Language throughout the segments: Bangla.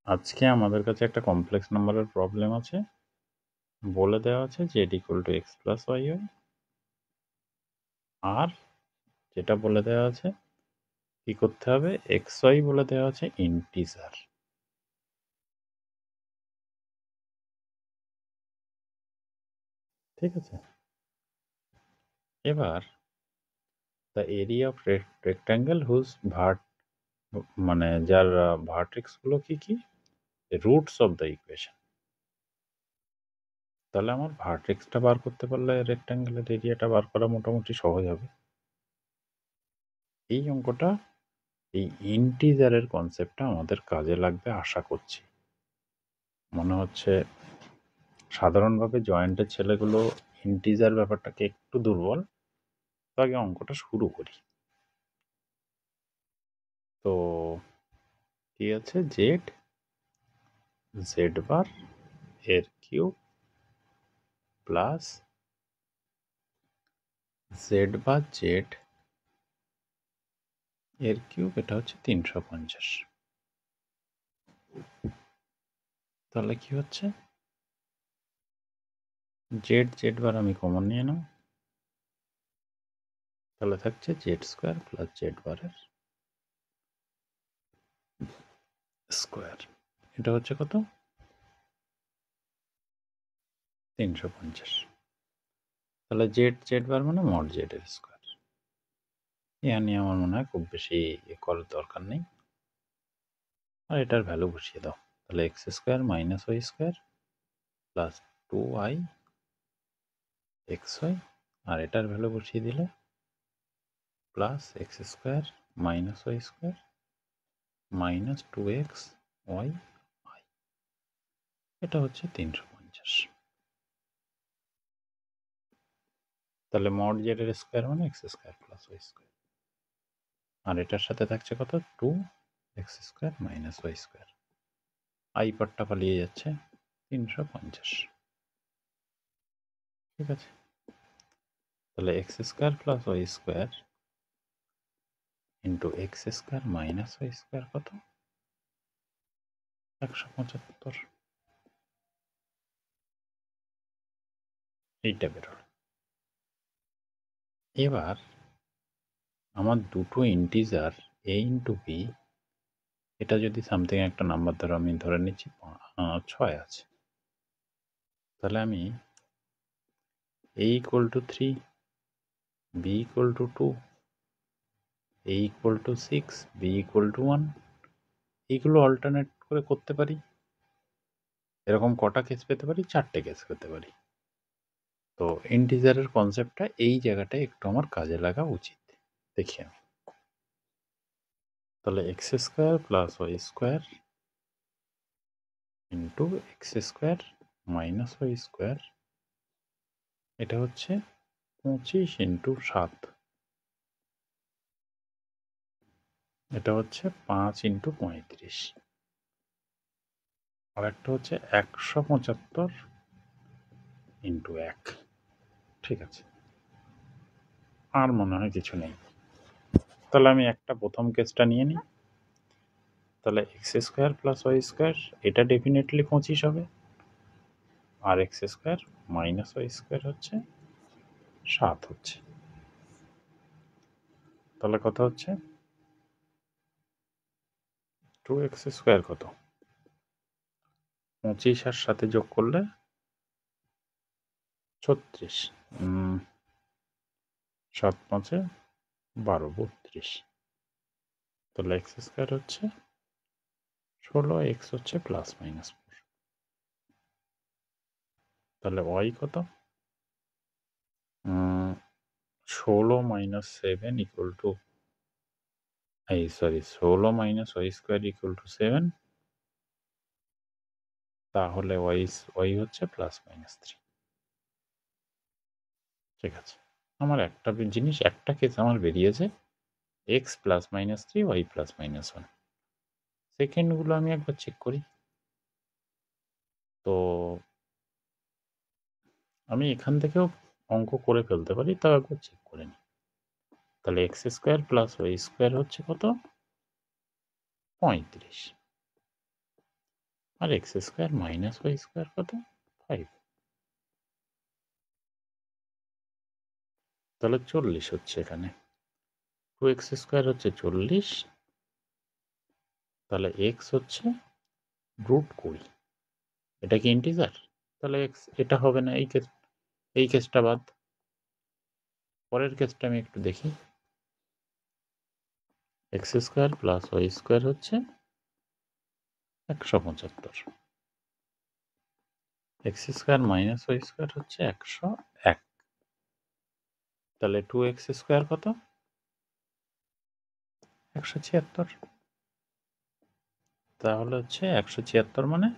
আজকে আমাদের কাছে একটা কমপ্লেক্স নাম্বারের প্রবলেম আছে। বলে দেওয়া আছে z equal to x plus y আর যেটা বলে দেওয়া আছে কি করতে হবে, এক্স ওয়াই বলে দেওয়া আছে ইন্টিজার। ঠিক আছে, এবার the area of rectangle whose মানে যার ভার্টেক্স গুলো কি কি, রুটস অফ দ্য ইকুয়েশন। তাহলে আমার ভার্টেক্সটা বার করতে পারলে রেক্ট্যাঙ্গেলের এরিয়াটা বার করা মোটামুটি সহজ হবে। এই অঙ্কটা, এই ইন্টিজারের কনসেপ্টটা আমাদের কাজে লাগবে আশা করছি। মনে হচ্ছে সাধারণভাবে জয়েন্টের ছেলেগুলো ইন্টিজার ব্যাপারটাকে একটু দুর্বল। তো আগে অঙ্কটা শুরু করি। তো কি আছে, জেড বার এর cube plus Z bar Z এর কিউব, এটা হচ্ছে 350। তাহলে কি হচ্ছে, জেড বার আমি কমন নিয়ে নাও, তাহলে থাকছে জেড স্কোয়ার প্লাস জেড বারের স্কোয়ার। এটা হচ্ছে কত, 350। তাহলে জেড বার মানে মড জেড এর স্কোয়ার। ইয়া নিয়ে আমার মনে হয় খুব বেশি করার দরকার নেই। আর এটার ভ্যালু বসিয়ে দাও, তাহলে x square minus y square plus 2i x y, আর এটার ভ্যালু বসিয়ে দিলে plus x square minus y square minus 2x y i, এটা হচ্ছে 350। তাহলে মড জেড এর স্কোয়ার মানে x square plus y square, আর এটার সাথে থাকছে কত, 2x square minus y square, i পার্টটা পালিয়ে যাচ্ছে, 350। ঠিক আছে, তাহলে x square plus y square into x square minus y square কত, 175। এইটা বেরোল। এবার আমার দুটো ইন্টিজার এ ইন্টু বি, এটা যদি সামথিং একটা নাম্বার ধরো, আমি ধরে নিচ্ছি 6 আছে, তাহলে আমি a equal to 3, b equal to 2, a equal to 6, b equal to 1, এইগুলো অল্টারনেট করে করতে পারি। এরকম কটা কেস পেতে পারি, 4টে কেস পেতে পারি। তো ইন্টিজারের কনসেপ্টটা এই জায়গাটায় একটু আমার কাজে লাগা উচিত। দেখি আমি, তাহলে x square plus y square into x square minus y square, এটা হচ্ছে 25 ইন্টু 7, এটা হচ্ছে 5 ইন্টু 35, আর একটা হচ্ছে 175 ইন্টু 1। ঠিক আছে, আর মনে হয় কিছু নেই। তাহলে আমি একটা প্রথম কেসটা নিয়ে নিই। তাহলে x square plus y square, এটা ডেফিনেটলি 25 হবে, আর x square minus y square হচ্ছে 7 হচ্ছে। তাহলে কত হচ্ছে, 2x স্কোয়ার কত, 25 আর সাথে যোগ করলে 36, 7 5 12, 32। তাহলে এক্স স্কোয়ার হচ্ছে 16, এক্স হচ্ছে প্লাস মাইনাস 4। তাহলে ওয়াই কত, 16 minus 7 equal to, 16 minus y square equal to 7, তাহলে ওয়াই হচ্ছে প্লাস মাইনাস 3। ঠিক আছে, আমার একটা জিনিস, একটা কেস আমার বেরিয়েছে, x plus minus 3, y plus minus 1। সেকেন্ডগুলো আমি একবার চেক করি। তো আমি এখান থেকেও অঙ্ক করে ফেলতে পারি, তাও একবার চেক করে নিই। তাহলে x square plus y square হচ্ছে কত, 35। আর x square minus y square কত? 5। তাহলে 40 হচ্ছে এখানে। 2x স্কোয়ার হচ্ছে 40, তাহলে এক্স হচ্ছে √20। এটা কি ইন্টিজার? তাহলে এক্স এটা হবে না, এই কেসটা বাদ। পরের কেসটা আমি একটু দেখি। X square plus y square হচ্ছে 175, x square minus y square হচ্ছে 101। তাহলে 2x স্কোয়ার কত? 176। তাহলে হচ্ছে 176 মানে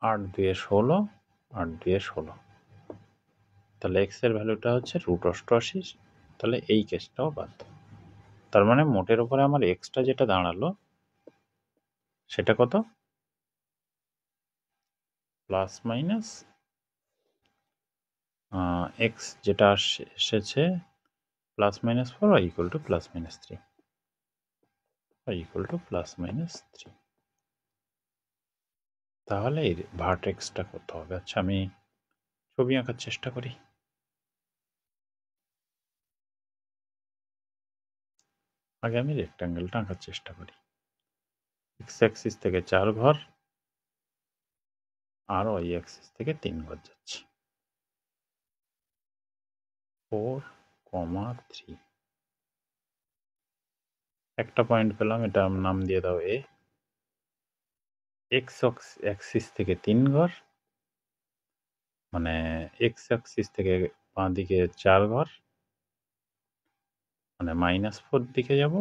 8 2 16, 8 2 16। তাহলে এক্স এর ভ্যালুটা হচ্ছে √88। তাহলে এই কেসটাও বাদ। তার মানে মোটের উপরে আমার এক্সটা যেটা দাঁড়ালো সেটা কত? প্লাস মাইনাস এক্স যেটা এসেছে plus minus 4 y equal to plus minus 3, y equal to plus minus 3। তাহলে এই ভার্টেক্সটা করতে হবে। আচ্ছা, আমি ছবি আঁকার চেষ্টা করি। আগে আমি রেক্ট্যাঙ্গেলটা আঁকার চেষ্টা করি। এক্স অ্যাক্সিস থেকে 4 ঘর আর ওয়াই অ্যাক্সিস থেকে 3 ঘর যাচ্ছে। 4, 3। একটা পয়েন্ট পেলাম, এটা নাম দিয়ে দাও এ। এক্স অ্যাক্সিস থেকে 3 ঘর, মানে এক্স অ্যাক্সিস থেকে বাঁ দিকে 4 ঘর, মানে -4 দিকে যাব,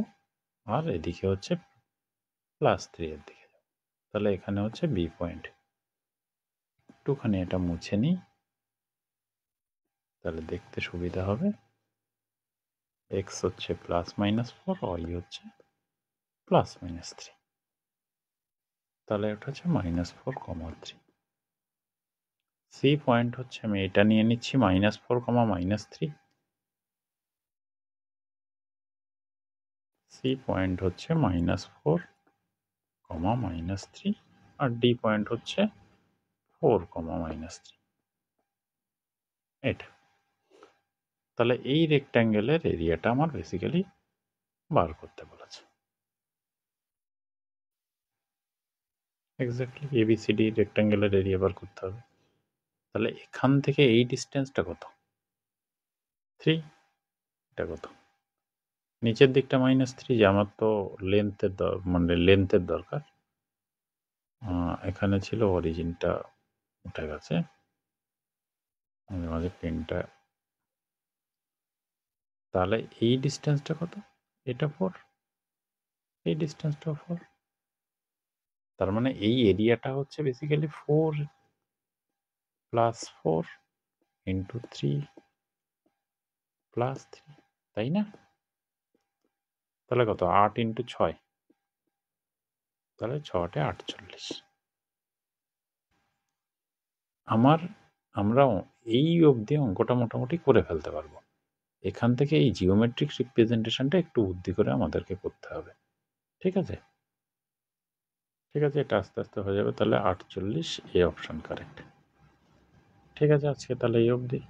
আর এদিকে হচ্ছে +3 এর দিকে যাব। তাহলে এখানে হচ্ছে বি পয়েন্ট। একটুখানি এটা মুছে নিই, তাহলে দেখতে সুবিধা হবে। এক্স হচ্ছে +-4, ওয়াই হচ্ছে +-3। তাহলে এটা হচ্ছে -4, 3। সি পয়েন্ট হচ্ছে, আমি এটা নিয়ে নিচ্ছি -4, -3। সি পয়েন্ট হচ্ছে -4, -3, আর ডি পয়েন্ট হচ্ছে 4, -3। এটা তাহলে এই রেক্ট্যাঙ্গেলের এরিয়াটা আমার বেসিক্যালি বার করতে বলেছে। এক্স্যাক্টলি এবিসিডি রেক্ট্যাঙ্গেলের এরিয়া বার করতে হবে। তাহলে এখান থেকে এই ডিস্টেন্সটা কত? 3। এটা কত? নিচের দিকটা -3, যে আমার তো লেন্থের দরকার। এখানে ছিল অরিজিনটা উঠে গেছে, মাঝে পেনটা। তাহলে এই ডিস্টেন্সটা কত? এটা 4, এই ডিস্টেন্সটা 4। তার মানে এই এরিয়াটা হচ্ছে বেসিক্যালি 4 + 4 × 3 + 3, তাই না? তাহলে কত? 8 × 6, তাহলে 6 × 48। আমরা এই অবধি অঙ্কটা মোটামুটি করে ফেলতে পারবো। এখান থেকে এই জিওমেট্রিক রিপ্রেজেন্টেশনটা একটু বুদ্ধি করে আমাদেরকে করতে হবে। ঠিক আছে? ঠিক আছে, এটা আস্তে আস্তে হয়ে যাবে। তাহলে 48, এ অপশন কারেক্ট। ঠিক আছে, আজকে তাহলে এই অবধি।